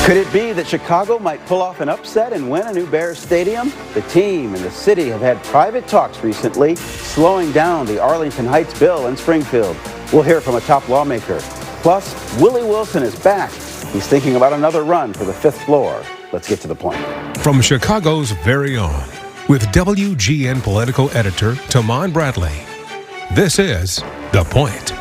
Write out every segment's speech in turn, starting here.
Could it be that Chicago might pull off an upset and win a new Bears stadium? The team and the city have had private talks recently, slowing down the Arlington Heights bill in Springfield. We'll hear from a top lawmaker. Plus, Willie Wilson is back. He's thinking about another run for the fifth floor. Let's get to the point. From Chicago's very own, with WGN political editor Tamon Bradley, this is The Point.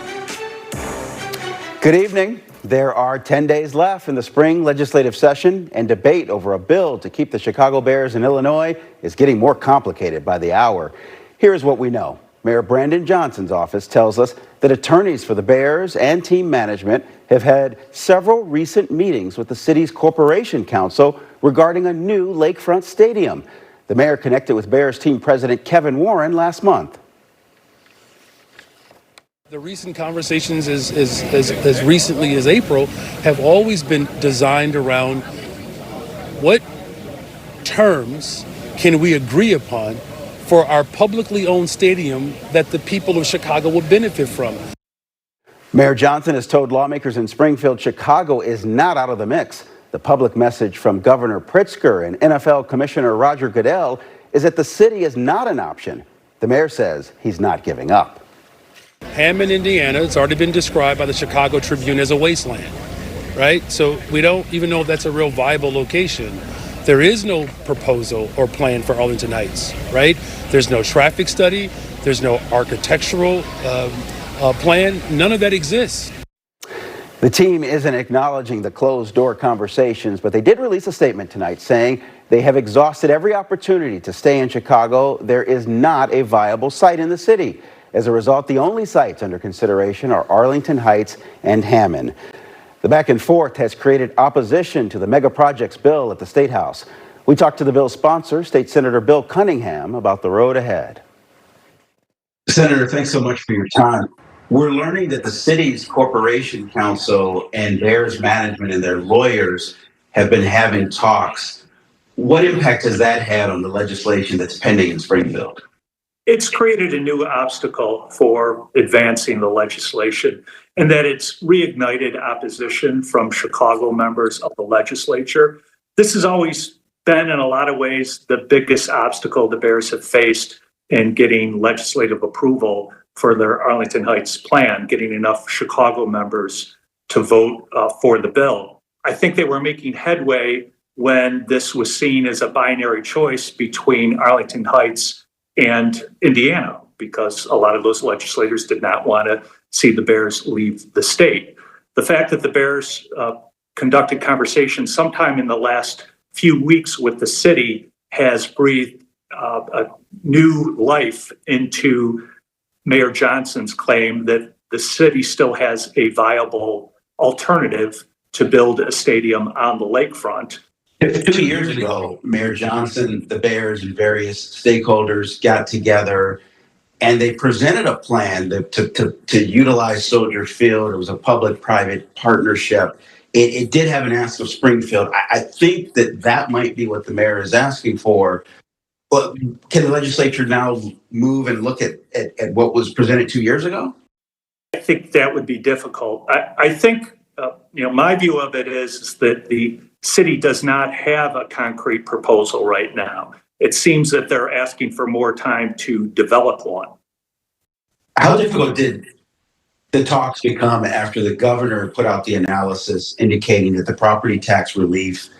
Good evening. There are 10 days left in the spring legislative session, and debate over a bill to keep the Chicago Bears in Illinois is getting more complicated by the hour. Here's what we know. Mayor Brandon Johnson's office tells us that attorneys for the Bears and team management have had several recent meetings with the city's corporation council regarding a new lakefront stadium. The mayor connected with Bears team president Kevin Warren last month. The recent conversations as recently as April have always been designed around what terms can we agree upon for our publicly owned stadium that the people of Chicago will benefit from. Mayor Johnson has told lawmakers in Springfield Chicago is not out of the mix. The public message from Governor Pritzker and NFL Commissioner Roger Goodell is that the city is not an option. The mayor says he's not giving up. Hammond, Indiana, it's already been described by the Chicago Tribune as a wasteland, right? So we don't even know if that's a real viable location. There is no proposal or plan for Arlington Heights, right? There's no traffic study. There's no architectural plan. None of that exists. The team isn't acknowledging the closed-door conversations, but they did release a statement tonight saying they have exhausted every opportunity to stay in Chicago. There is not a viable site in the city. As a result, the only sites under consideration are Arlington Heights and Hammond. The back and forth has created opposition to the mega projects bill at the State House. We talked to the bill's sponsor, State Senator Bill Cunningham, about the road ahead. Senator, thanks so much for your time. We're learning that the city's corporation council and Bears management and their lawyers have been having talks. What impact has that had on the legislation that's pending in Springfield? It's created a new obstacle for advancing the legislation, and that it's reignited opposition from Chicago members of the legislature. This has always been, in a lot of ways, the biggest obstacle the Bears have faced in getting legislative approval for their Arlington Heights plan, getting enough Chicago members to vote for the bill. I think they were making headway when this was seen as a binary choice between Arlington Heights and Indiana, because a lot of those legislators did not want to see the Bears leave the state. The fact that the Bears conducted conversations sometime in the last few weeks with the city has breathed a new life into Mayor Johnson's claim that the city still has a viable alternative to build a stadium on the lakefront. 2 years ago, Mayor Johnson, the Bears, and various stakeholders got together and they presented a plan to utilize Soldier Field. It was a public-private partnership. It did have an ask of Springfield. I think that might be what the mayor is asking for. But can the legislature now move and look at what was presented 2 years ago? I think that would be difficult. I think, my view of it is that the city does not have a concrete proposal right now. It seems that they're asking for more time to develop one. How difficult did the talks become after the governor put out the analysis indicating that the property tax relief,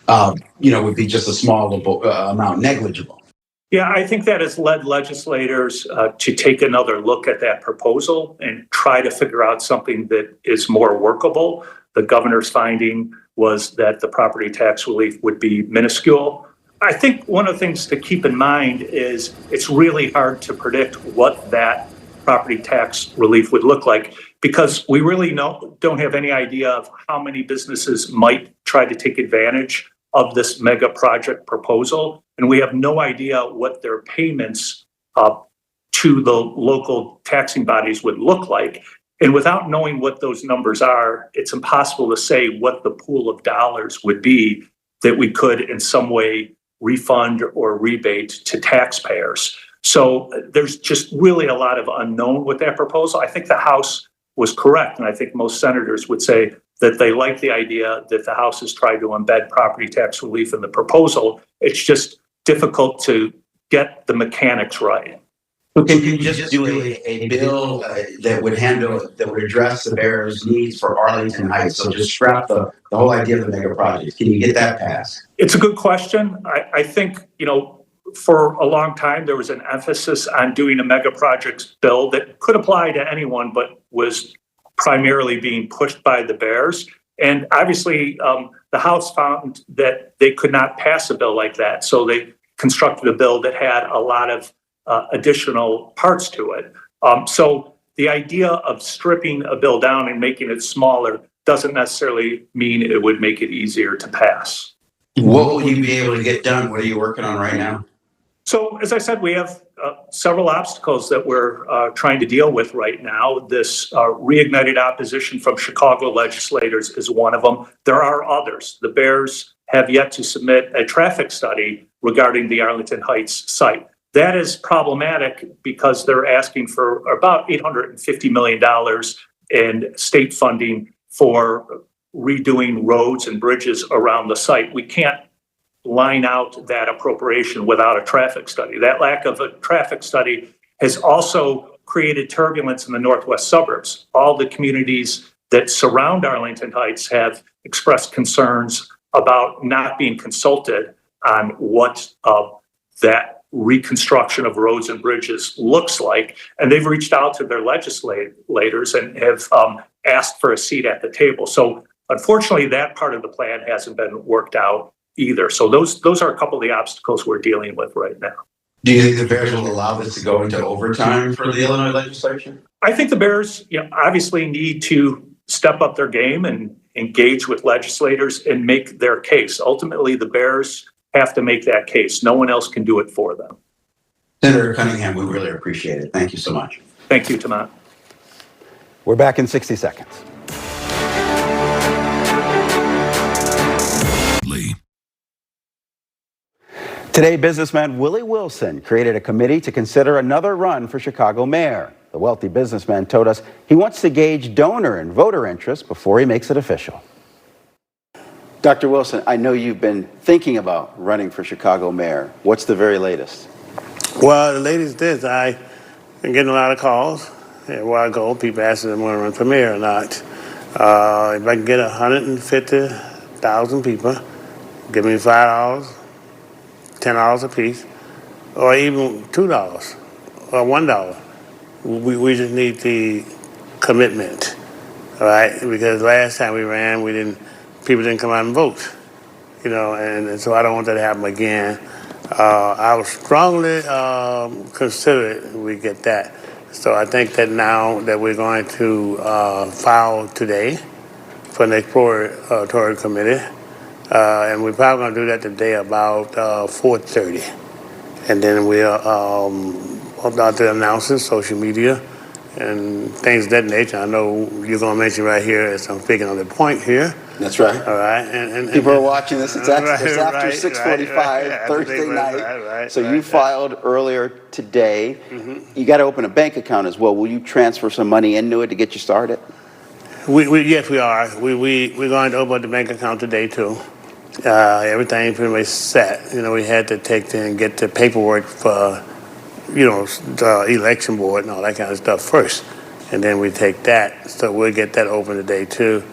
would be just a small amount, negligible? Yeah, I think that has led legislators to take another look at that proposal and try to figure out something that is more workable. The governor's finding was that the property tax relief would be minuscule. I think one of the things to keep in mind is it's really hard to predict what that property tax relief would look like, because we really don't have any idea of how many businesses might try to take advantage of this mega project proposal. And we have no idea what their payments to the local taxing bodies would look like. And without knowing what those numbers are, it's impossible to say what the pool of dollars would be that we could in some way refund or rebate to taxpayers. So there's just really a lot of unknown with that proposal. I think the House was correct, and I think most senators would say that they like the idea that the House has tried to embed property tax relief in the proposal. It's just difficult to get the mechanics right. Okay, can you just do a bill that would address the bearers' needs for Arlington Heights? So just scrap the whole idea of the mega projects. Can you get that passed? It's a good question. I think, for a long time, there was an emphasis on doing a mega projects bill that could apply to anyone, but was primarily being pushed by the bears. And obviously, the House found that they could not pass a bill like that. So they constructed a bill that had a lot of additional parts to it. So the idea of stripping a bill down and making it smaller doesn't necessarily mean it would make it easier to pass. What will you be able to get done? What are you working on right now? So, as I said, we have several obstacles that we're trying to deal with right now. This reignited opposition from Chicago legislators is one of them. There are others. The Bears have yet to submit a traffic study regarding the Arlington Heights site. That is problematic because they're asking for about $850 million in state funding for redoing roads and bridges around the site. We can't line out that appropriation without a traffic study. That lack of a traffic study has also created turbulence in the northwest suburbs. All the communities that surround Arlington Heights have expressed concerns about not being consulted on what that reconstruction of roads and bridges looks like. And they've reached out to their legislators and have asked for a seat at the table. So unfortunately, that part of the plan hasn't been worked out either. So those are a couple of the obstacles we're dealing with right now. Do you think the Bears will allow this to go into overtime for the Illinois legislature? I think the Bears, obviously need to step up their game and engage with legislators and make their case. Ultimately, the Bears have to make that case. No one else can do it for them. Senator Cunningham, we really appreciate it. Thank you so much. Thank you, Tamat. We're back in 60 seconds. Today, businessman Willie Wilson created a committee to consider another run for Chicago mayor. The wealthy businessman told us he wants to gauge donor and voter interest before he makes it official. Dr. Wilson, I know you've been thinking about running for Chicago mayor. What's the very latest? Well, the latest is I've been getting a lot of calls. A while ago, people asking if I want to run for mayor or not. If I can get 150,000 people, give me $5, $10 a piece, or even $2 or $1. We just need the commitment, all right? Because last time we ran, people didn't come out and vote, and so I don't want that to happen again. I would strongly consider it if we get that. So I think that now that we're going to file today for an exploratory committee, and we're probably going to do that today about 4:30. And then we'll about to announce it, social media, and things of that nature. I know you're going to mention right here as I'm speaking on the point here. That's right. All right. And people are watching this. It's after 6:45 right, Thursday night. Right, so you filed earlier today. Mm-hmm. You got to open a bank account as well. Will you transfer some money into it to get you started? Yes, we are. We're going to open the bank account today too. Everything pretty much set. We had to and get the paperwork for, the election board and all that kind of stuff first, and then we take that. So we'll get that open today too.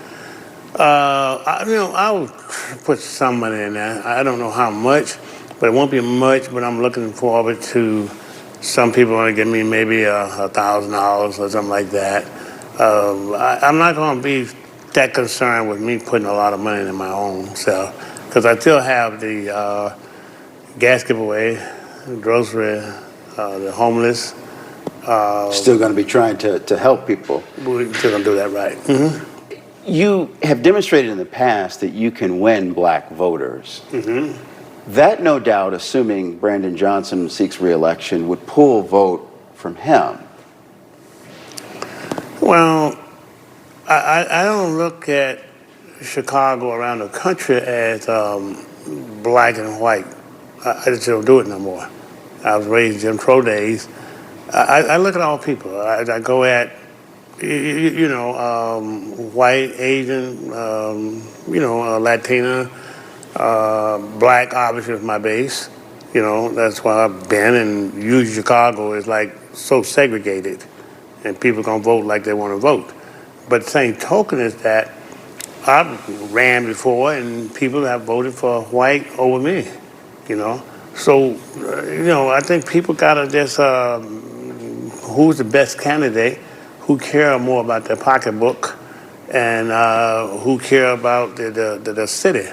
I'll put some money in there. I don't know how much, but it won't be much. But I'm looking forward to some people want to give me maybe $1,000 or something like that. I'm not going to be that concerned with me putting a lot of money in my own self, because I still have the gas giveaway, grocery, the homeless. Still going to be trying to help people. We're still going to do that right. Mm-hmm. You have demonstrated in the past that you can win black voters. Mm-hmm. That, no doubt, assuming Brandon Johnson seeks re-election, would pull a vote from him. Well, I don't look at Chicago around the country as black and white. I just don't do it no more. I was raised Jim Crow days. I look at all people. I go at white, Asian, Latina, black obviously is my base. That's why I've been, and usually Chicago is like so segregated and people gonna vote like they wanna vote. But the same token is that I've ran before and people have voted for white over me, So, I think people gotta just, who's the best candidate, who care more about their pocketbook and who care about the city.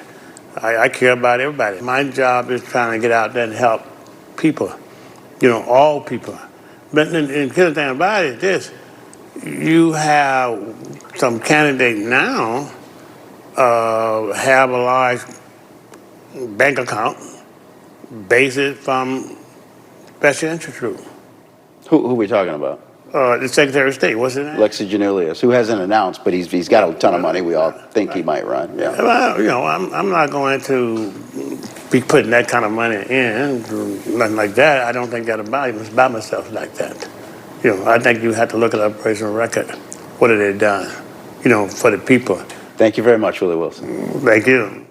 I care about everybody. My job is trying to get out there and help people, all people. But the killer thing about it is this, you have some candidate now have a large bank account, base it from special interest group. Who are we talking about? The Secretary of State, what's his name? Lexi Janelius, who hasn't announced, but he's got a ton of money. We all think he might run. Yeah. Well, I'm not going to be putting that kind of money in, nothing like that. I don't think that about myself like that. I think you have to look at our personal record. What have they done, for the people? Thank you very much, Willie Wilson. Thank you.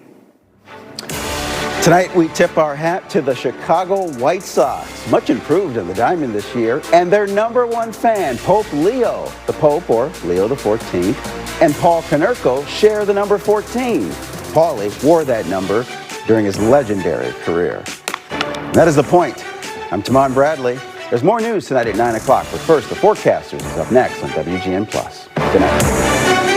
Tonight, we tip our hat to the Chicago White Sox, much improved in the diamond this year, and their #1 fan, Pope Leo. The Pope, or Leo XIV, and Paul Konerko share the number 14. Paulie wore that number during his legendary career. And that is the point. I'm Tamon Bradley. There's more news tonight at 9 o'clock, but first, the Forecasters is up next on WGN+. Good night.